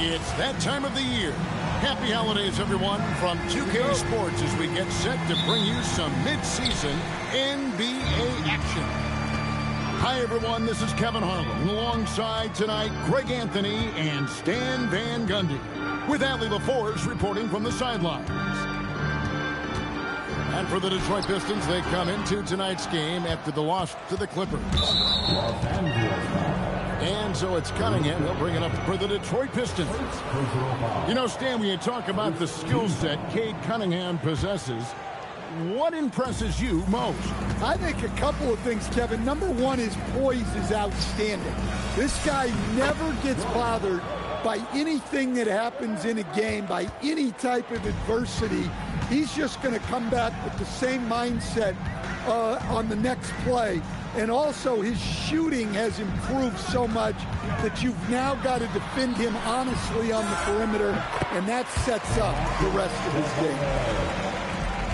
It's that time of the year. Happy holidays, everyone, from 2K Sports as we get set to bring you some mid-season NBA action. Hi, everyone. This is Kevin Harlan. Alongside tonight, Greg Anthony and Stan Van Gundy, with Allie LaForce reporting from the sidelines. And for the Detroit Pistons, they come into tonight's game after the loss to the Clippers. And so it's Cunningham. He'll bring it up for the Detroit Pistons. You know, Stan, when you talk about the skill set Cade Cunningham possesses, what impresses you most? I think a couple of things, Kevin. Number one, his poise is outstanding. This guy never gets bothered by anything that happens in a game, by any type of adversity. He's just going to come back with the same mindset on the next play. And also, his shooting has improved so much that you've now got to defend him honestly on the perimeter, and that sets up the rest of his game.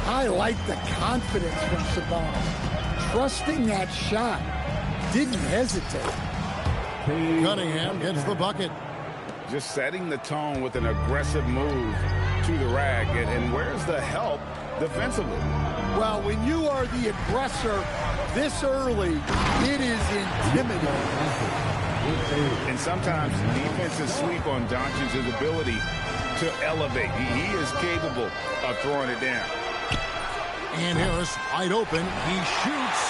I like the confidence from Sabonis. Trusting that shot. Didn't hesitate. Cunningham gets the bucket. Just setting the tone with an aggressive move to the rack. And where's the help defensively? Well, when you are the aggressor this early, it is intimidating. And sometimes defenses sleep on Doncic's ability to elevate. He is capable of throwing it down. And Harris wide open. He shoots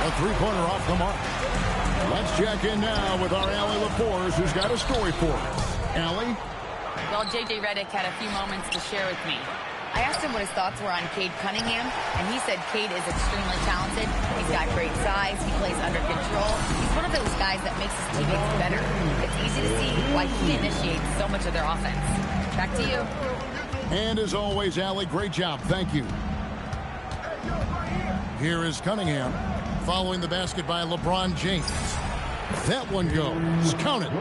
a three-pointer off the mark. Let's check in now with our Allie LaForce, who's got a story for us. Allie? Well, J.J. Redick had a few moments to share with me. I asked him what his thoughts were on Cade Cunningham, and he said Cade is extremely talented. He's got great size. He plays under control. He's one of those guys that makes his teammates better. It's easy to see why he initiates so much of their offense. Back to you. And as always, Allie, great job. Thank you. Here is Cunningham following the basket by LeBron James. That one goes. Count it.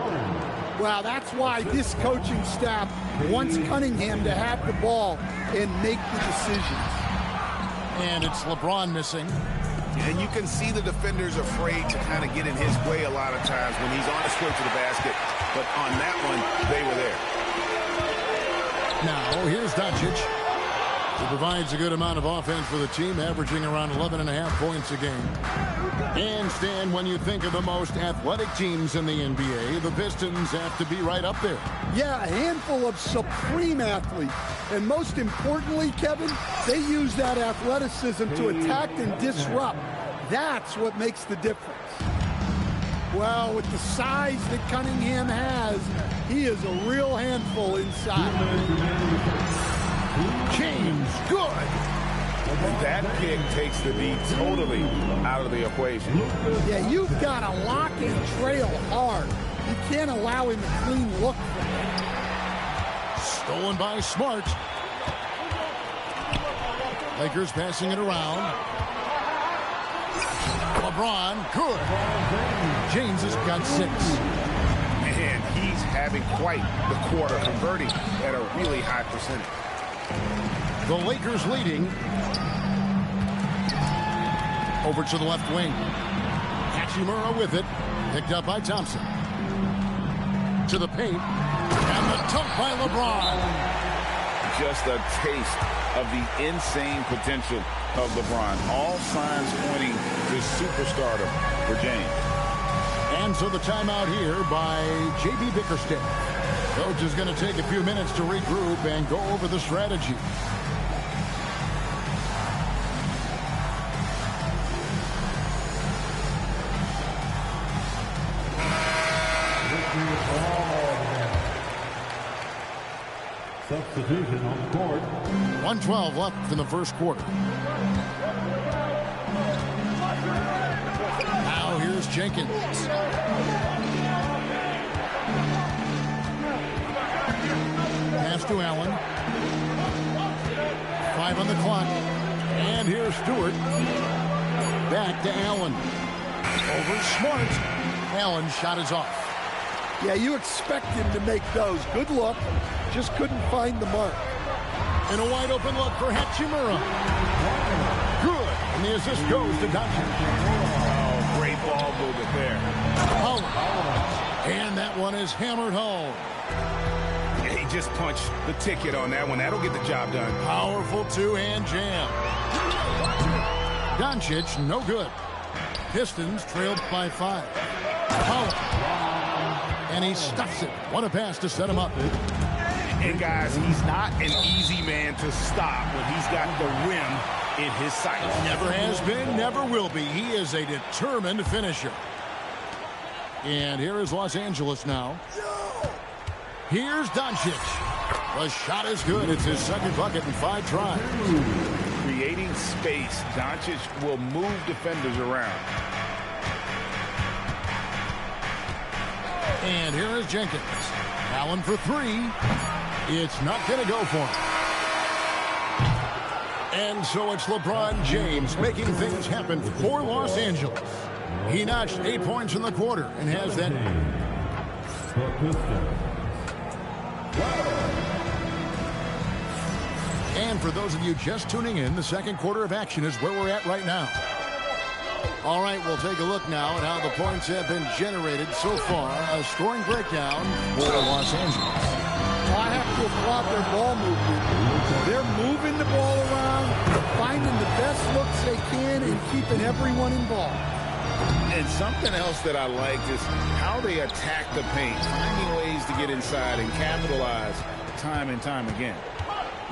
Well, that's why this coaching staff wants Cunningham to have the ball and make the decisions. And it's LeBron missing. And you can see the defenders afraid to kind of get in his way a lot of times when he's on his way to the basket. But on that one, they were there. Now, here's Doncic. He provides a good amount of offense for the team, averaging around 11.5 points a game. And, Stan, when you think of the most athletic teams in the NBA, the Pistons have to be right up there. Yeah, a handful of supreme athletes. And most importantly, Kevin, they use that athleticism to attack and disrupt. That's what makes the difference. Well, with the size that Cunningham has, he is a real handful inside. James, good. And that kick takes the D totally out of the equation. Yeah, you've got to lock and trail hard. You can't allow him a clean look from it. Stolen by Smart. Lakers passing it around. LeBron, good. James has got 6. And he's having quite the quarter, converting at a really high percentage. The Lakers leading. Over to the left wing. Hachimura with it. Picked up by Thompson. To the paint. And the dunk by LeBron. Just a taste of the insane potential of LeBron. All signs pointing to superstardom for James. And so the timeout here by J.B. Bickerstaff. Coach is going to take a few minutes to regroup and go over the strategy. Substitution on the court. 1:12 left in the first quarter. Now here's Jenkins. Pass to Allen. 5 on the clock. And here's Stewart. Back to Allen. Over Smart. Allen's shot is off. Yeah, you expect him to make those. Good look. Just couldn't find the mark. And a wide open look for Hachimura. Good. And the assist goes to Doncic. Oh, great ball movement there. Howard. And that one is hammered home. just punch the ticket on that one. That'll get the job done. Powerful two-hand jam. Doncic, no good. Pistons trailed by 5. Powell. And he stuffs it. What a pass to set him up. And guys, he's not an easy man to stop when he's got the rim in his sight. Never has been, never will be. He is a determined finisher. And here is Los Angeles now. Here's Doncic. The shot is good. It's his second bucket in 5 tries. Creating space. Doncic will move defenders around. And here is Jenkins. Allen for 3. It's not going to go for him. And so it's LeBron James making things happen for Los Angeles. He notched 8 points in the quarter and has that. And for those of you just tuning in, the second quarter of action is where we're at right now. All right, we'll take a look now at how the points have been generated so far. A scoring breakdown for Los Angeles. I have to applaud their ball movement. They're moving the ball around, finding the best looks they can, and keeping everyone involved. And something else that I liked is how they attack the paint, finding ways to get inside and capitalize time and time again.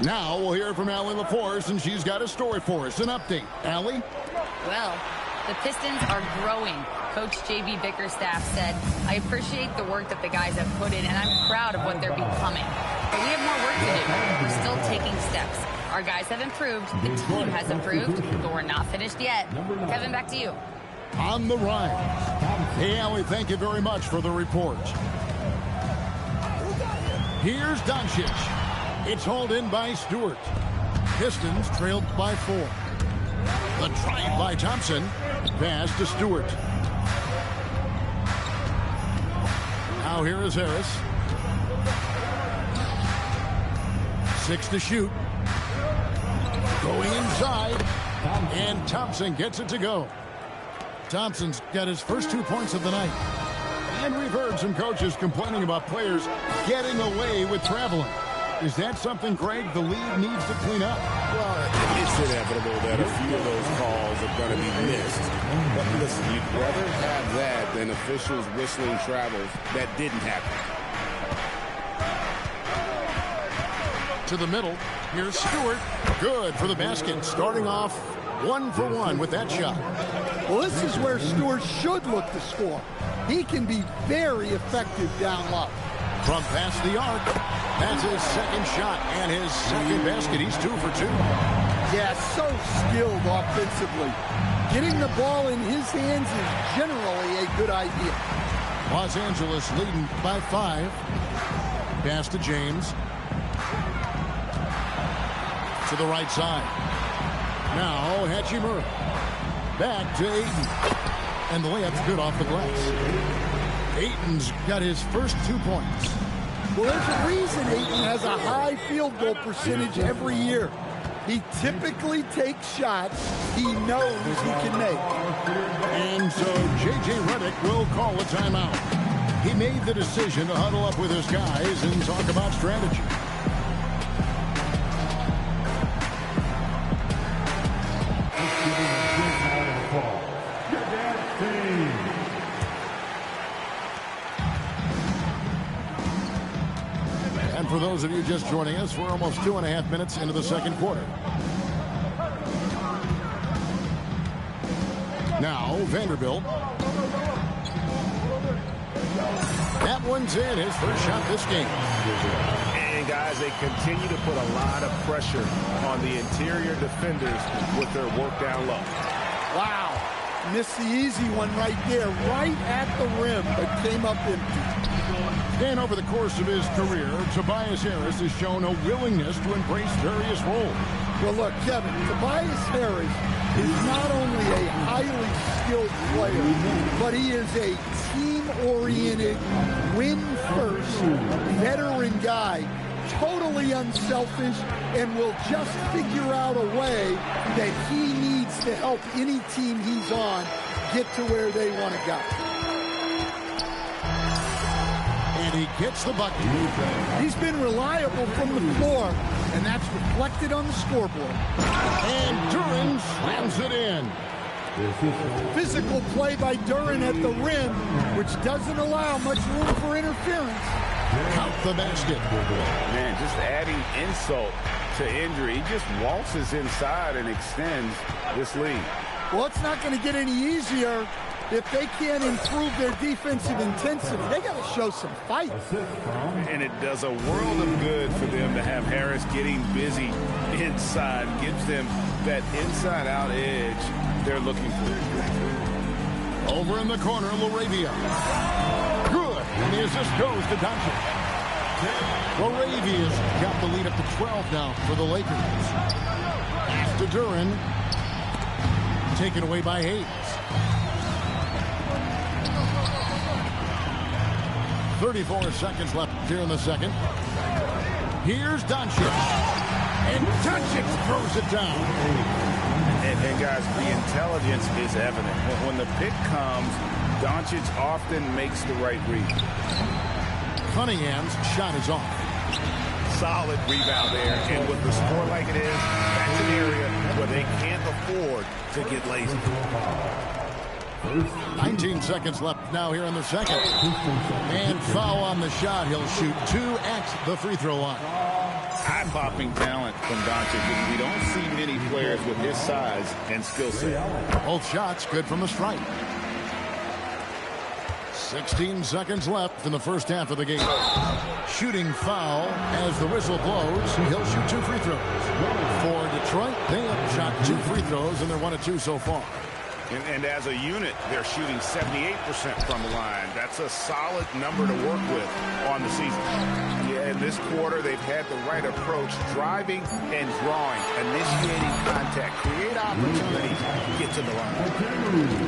Now we'll hear from Allie LaForce, and she's got a story for us. An update. Allie? Well, the Pistons are growing. Coach J.B. Bickerstaff said, I appreciate the work that the guys have put in, and I'm proud of what they're becoming. But we have more work to do. We're still taking steps. Our guys have improved. The team has improved, but we're not finished yet. Kevin, back to you. On the rise. Hey, Allie, thank you very much for the report. Here's Doncic. It's hauled in by Stewart. Pistons trailed by 4. The drive by Thompson. Pass to Stewart. Now here is Harris. 6 to shoot. Going inside. And Thompson gets it to go. Thompson's got his first 2 points of the night. And we've heard some coaches complaining about players getting away with traveling. Is that something, Greg, the league needs to clean up? Well, it's inevitable that a few of those calls are going to be missed. But listen, you'd rather have that than officials whistling travels that didn't happen. To the middle. Here's Stewart. Good for the basket. Starting off 1 for 1 with that shot. Well, this is where Stewart should look to score. He can be very effective down low. From past the arc. That's his second shot and his second basket. He's 2 for 2. Yeah, so skilled offensively. Getting the ball in his hands is generally a good idea. Los Angeles leading by 5. Pass to James. To the right side. Now Hachimura. Back to Ayton. And the layup's good off the glass. Ayton's got his first 2 points. Well, there's a reason Ayton has a high field goal percentage every year. He typically takes shots he knows he can make. And so J.J. Redick will call a timeout. He made the decision to huddle up with his guys and talk about strategy. And for those of you just joining us, we're almost 2.5 minutes into the second quarter. Now, Vanderbilt. That one's in, his first shot this game. And guys, they continue to put a lot of pressure on the interior defenders with their work down low. Wow. Missed the easy one right there, right at the rim, but came up empty. And over the course of his career, Tobias Harris has shown a willingness to embrace various roles. Well, look, Kevin, Tobias Harris is not only a highly skilled player, but he is a team-oriented, win-first, veteran guy, totally unselfish, and will just figure out a way that he needs to help any team he's on get to where they want to go. And he gets the bucket. He's been reliable from the floor, and that's reflected on the scoreboard. And Duren slams it in. Physical play by Duren at the rim, which doesn't allow much room for interference. Count the basket. Man, just adding insult to injury. He just waltzes inside and extends this lead. Well, it's not going to get any easier if they can't improve their defensive intensity. They got to show some fight. And it does a world of good for them to have Harris getting busy inside. Gives them that inside-out edge they're looking for. Over in the corner, LaRavia. Good. And the assist goes to Doncic. LaRavia's got the lead up to 12 now for the Lakers. Pass to Duren. Taken away by Hayes. 34 seconds left here in the second. Here's Doncic. And Doncic throws it down. And guys, the intelligence is evident. When the pick comes, Doncic often makes the right read. Cunningham's shot is off. Solid rebound there. And with the score like it is, that's an area where they can't afford to get lazy. 19 seconds left now here in the second. And foul on the shot. He'll shoot 2 at the free throw line. Eye-popping talent from Doncic. We don't see many players with his size and skill set. Both shots good from the stripe. 16 seconds left in the first half of the game. Shooting foul as the whistle blows. He'll shoot 2 free throws. For Detroit, they have shot 2 free throws, and they're 1 of 2 so far. And as a unit, they're shooting 78% from the line. That's a solid number to work with on the season. Yeah, in this quarter, they've had the right approach, driving and drawing, initiating contact, create opportunities, get to the line.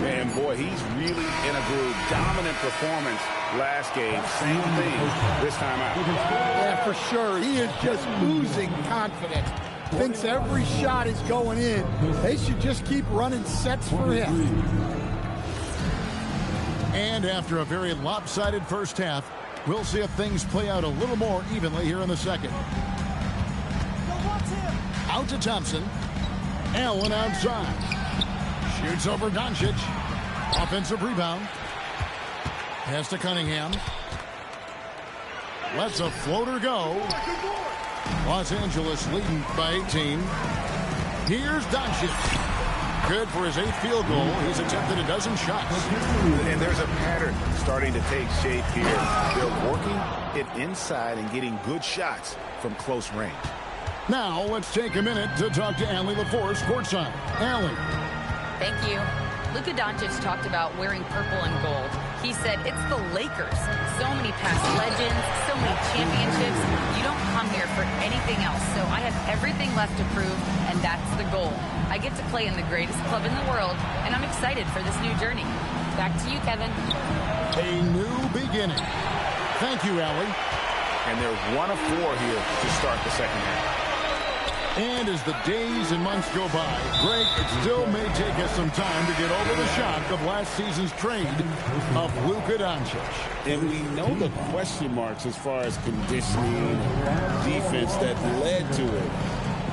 And boy, he's really in a groove. Dominant performance last game. Same thing this time out. Yeah, for sure. He is just oozing confidence. Thinks every shot is going in. They should just keep running sets for him. And after a very lopsided first half, we'll see if things play out a little more evenly here in the second. Out to Thompson. Allen outside. Shoots over Doncic. Offensive rebound. Pass to Cunningham. Lets a floater go. Los Angeles leading by 18. Here's Doncic. Good for his 8th field goal. He's attempted a dozen shots. And there's a pattern starting to take shape here. They're working it inside and getting good shots from close range. Now let's take a minute to talk to Allie LaForce courtside. Allie. Thank you. Luka Doncic talked about wearing purple and gold. He said, it's the Lakers. So many past legends, so many championships. You don't come here for anything else. So I have everything left to prove, and that's the goal. I get to play in the greatest club in the world, and I'm excited for this new journey. Back to you, Kevin. A new beginning. Thank you, Allie. And they're 1 of 4 here to start the second half. And as the days and months go by, Greg, it still may take us some time to get over the shock of last season's trade of Luka Doncic. And we know the question marks as far as conditioning and defense that led to it.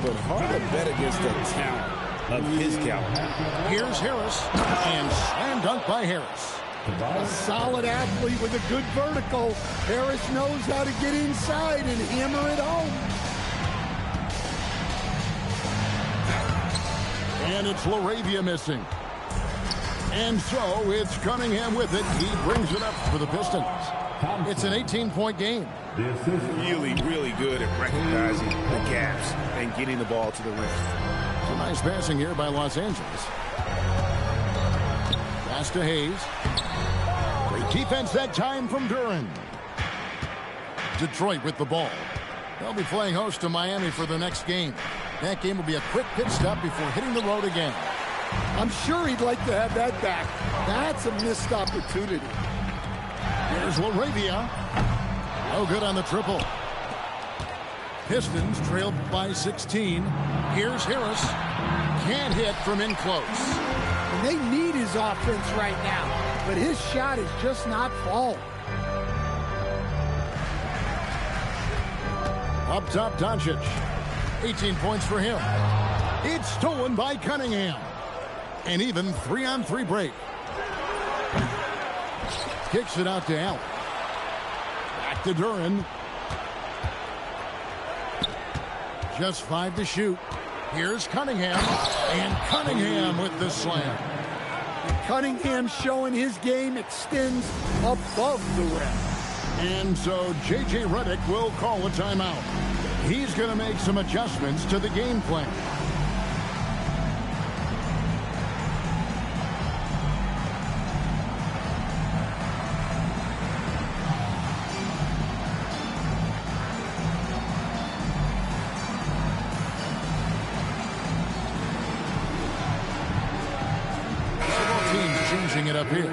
But hard to bet against the talent of his caliber. Here's Harris, and slam dunk by Harris. A solid athlete with a good vertical. Harris knows how to get inside and hammer it home. And it's LaRavia missing. And so it's Cunningham with it. He brings it up for the Pistons. It's an 18-point game. Really, really good at recognizing the gaps and getting the ball to the rim. Some nice passing here by Los Angeles. Pass to Hayes. Great defense that time from Duren. Detroit with the ball. They'll be playing host to Miami for the next game. That game will be a quick pit stop before hitting the road again. I'm sure he'd like to have that back. That's a missed opportunity. Here's LaRavia. No good on the triple. Pistons trailed by 16. Here's Harris. Can't hit from in close. And they need his offense right now, but his shot is just not falling. Up top, Doncic. 18 points for him. It's stolen by Cunningham. An even 3-on-3 break. Kicks it out to Allen. Back to Duren. Just 5 to shoot. Here's Cunningham. And Cunningham with the slam. Cunningham showing his game extends above the rim. And so J.J. Redick will call a timeout. He's going to make some adjustments to the game plan. It up here.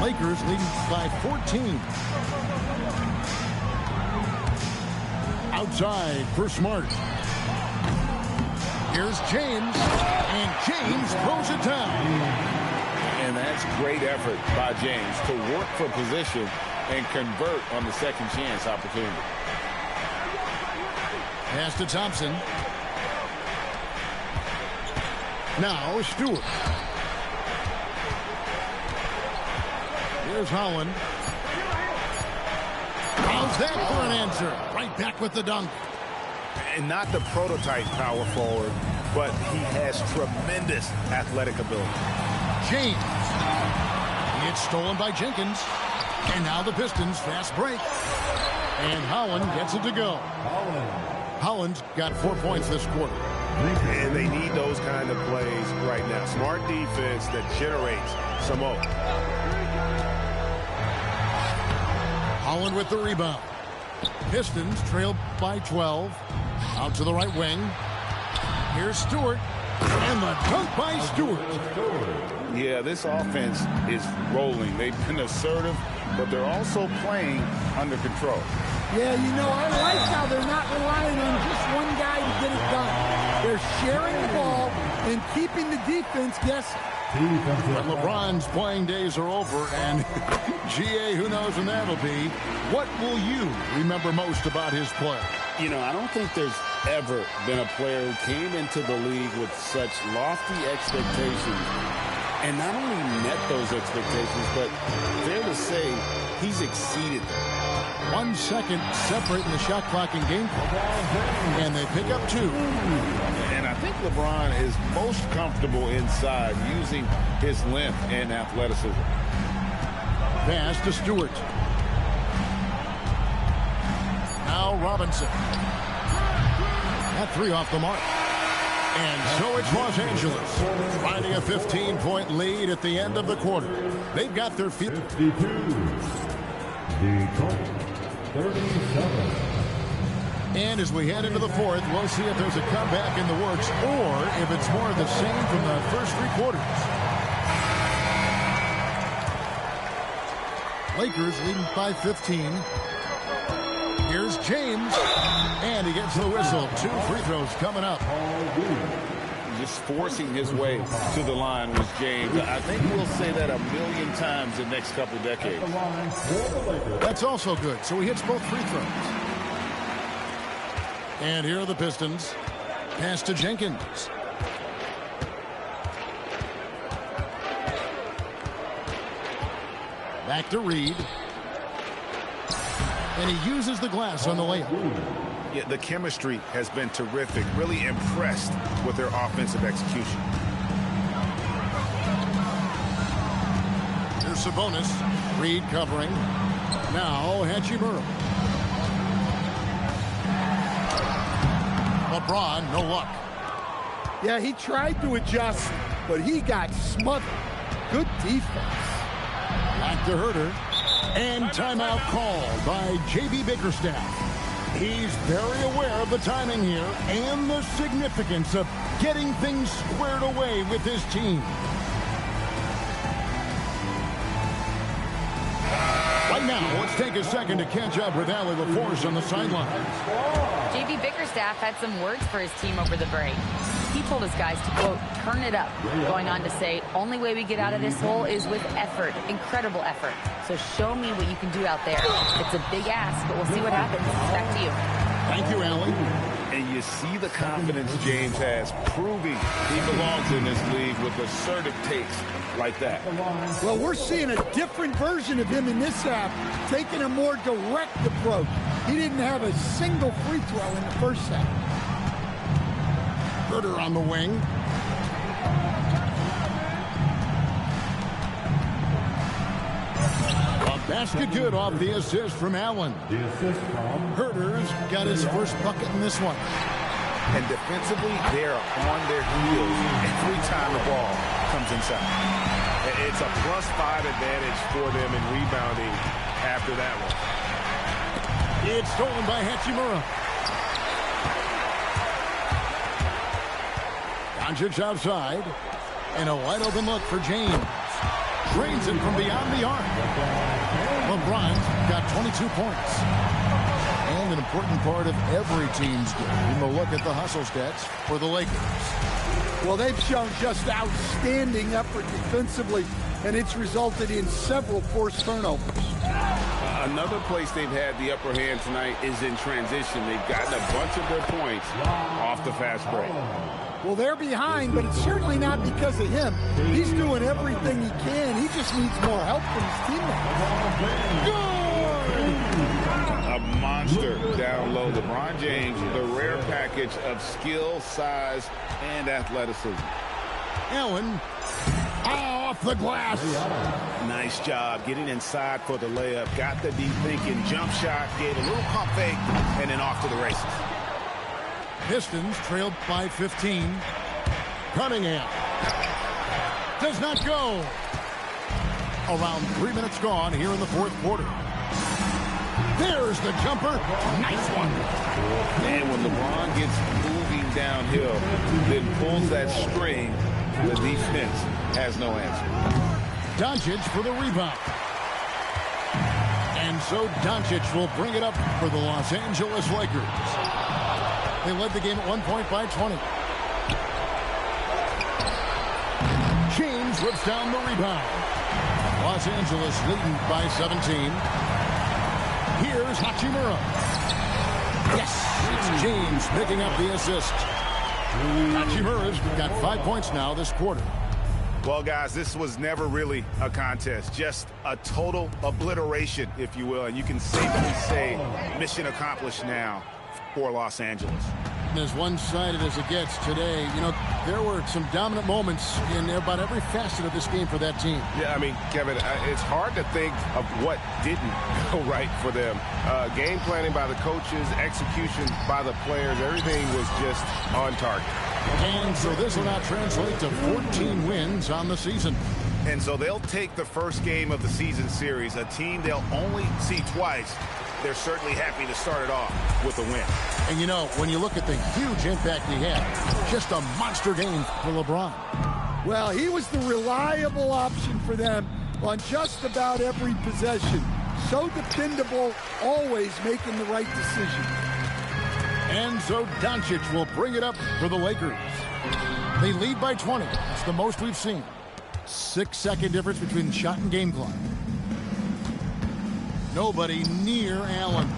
Lakers leading by 14. Outside for Smart. Here's James, and James throws it down. And that's great effort by James to work for position and convert on the second chance opportunity. Pass to Thompson. Now Stewart. Here's Holland. How's that for an answer? Right back with the dunk. And not the prototype power forward, but he has tremendous athletic ability. James. It's stolen by Jenkins. And now the Pistons fast break. And Holland gets it to go. Holland's got 4 points this quarter. And they need those kind of plays right now. Smart defense that generates some more. Holland with the rebound. Pistons trail by 12. Out to the right wing. Here's Stewart. And the dunk by Stewart. Yeah, this offense is rolling. They've been assertive, but they're also playing under control. Yeah, you know, I like how they're not relying on just one guy to get it done. They're sharing the ball and keeping the defense guessing. But LeBron's playing days are over, and GA, who knows when that'll be. What will you remember most about his play? You know, I don't think there's ever been a player who came into the league with such lofty expectations and not only met those expectations, but fair to say he's exceeded them. 1 second separating the shot clock and game clock. And they pick up 2. And I think LeBron is most comfortable inside using his length and athleticism. Pass to Stewart. Now Robinson. That 3 off the mark. And so it's Los Angeles finding a 15-point lead at the end of the quarter. They've got their feet. 37. And as we head into the fourth, we'll see if there's a comeback in the works or if it's more of the same from the first 3 quarters. Lakers leading by 15. Here's James. And he gets the whistle. 2 free throws coming up. Just forcing his way to the line was James. I think we'll say that 1,000,000 times in the next couple decades. That's also good. So he hits both free throws. And here are the Pistons. Pass to Jenkins. Back to Reed. And he uses the glass on the layup. Yeah, the chemistry has been terrific. Really impressed with their offensive execution. Here's Sabonis. Reed covering. Now Hachimura. LeBron, no luck. Yeah, he tried to adjust, but he got smothered. Good defense. Back to Herter. And timeout called by J.B. Bickerstaff. He's very aware of the timing here and the significance of getting things squared away with his team. Right now, let's take a second to catch up with Allie LaForce on the sideline. J.B. Bickerstaff had some words for his team over the break. He he told his guys to, quote, turn it up, going on to say, only way we get out of this hole is with effort, incredible effort. So show me what you can do out there. It's a big ask, but we'll see what happens. Back to you. Thank you, Allie. And you see the confidence James has, proving he belongs in this league with assertive takes like that. Well, we're seeing a different version of him in this half, taking a more direct approach. He didn't have a single free throw in the first half. Herder on the wing. A basket good off the assist from Allen. Herder's got his first bucket in this one. And defensively, they're on their heels every time the ball comes inside. It's a +5 advantage for them in rebounding after that one. It's stolen by Hachimura. Doncic outside. And a wide open look for James. Drains it from beyond the arc. LeBron's got 22 points. And an important part of every team's game. We'll look at the hustle stats for the Lakers. Well, they've shown just outstanding effort defensively, and it's resulted in several forced turnovers. Another place they've had the upper hand tonight is in transition. They've gotten a bunch of their points off the fast break. Well, they're behind, but it's certainly not because of him. He's doing everything he can. He just needs more help from his teammates. A monster down low. LeBron James, the rare package of skill, size, and athleticism. Allen off the glass. Nice job getting inside for the layup. Got the deep thinking jump shot, gave a little pump fake, and then off to the races. Pistons trailed by 15. Cunningham does not go. Around 3 minutes gone here in the fourth quarter. There's the jumper. Nice one. And when LeBron gets moving downhill, then pulls that string, the defense has no answer. Doncic for the rebound. And so Doncic will bring it up for the Los Angeles Lakers. They led the game at 1 point by 20. James rips down the rebound. Los Angeles leading by 17. Here's Hachimura. Yes, it's James picking up the assist. Hachimura's got 5 points now this quarter. Well, guys, this was never really a contest, just a total obliteration, if you will. And you can safely say mission accomplished now for Los Angeles. As one-sided as it gets today, you know, there were some dominant moments in about every facet of this game for that team. Yeah, I mean, Kevin, it's hard to think of what didn't go right for them. Game planning by the coaches, execution by the players, everything was just on target. And so this will now translate to 14 wins on the season. And so they'll take the first game of the season series, a team they'll only see twice. They're certainly happy to start it off with a win. And, you know, when you look at the huge impact he had, just a monster game for LeBron. Well, he was the reliable option for them on just about every possession. So dependable, always making the right decision. And so Doncic will bring it up for the Lakers. They lead by 20. That's the most we've seen. 6-second difference between the shot and game clock. Nobody near Allen.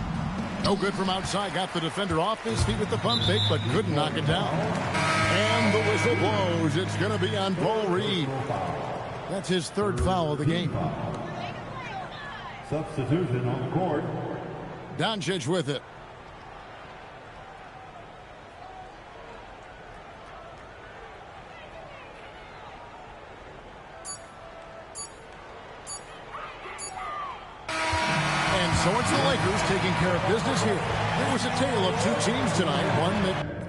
No good from outside. Got the defender off his feet with the pump fake, but couldn't knock it down. And the whistle blows. It's going to be on Paul Reed. That's his third foul of the game. Substitution on the court. Doncic with it. So it's the Lakers taking care of business here. It was a tale of two teams tonight, one that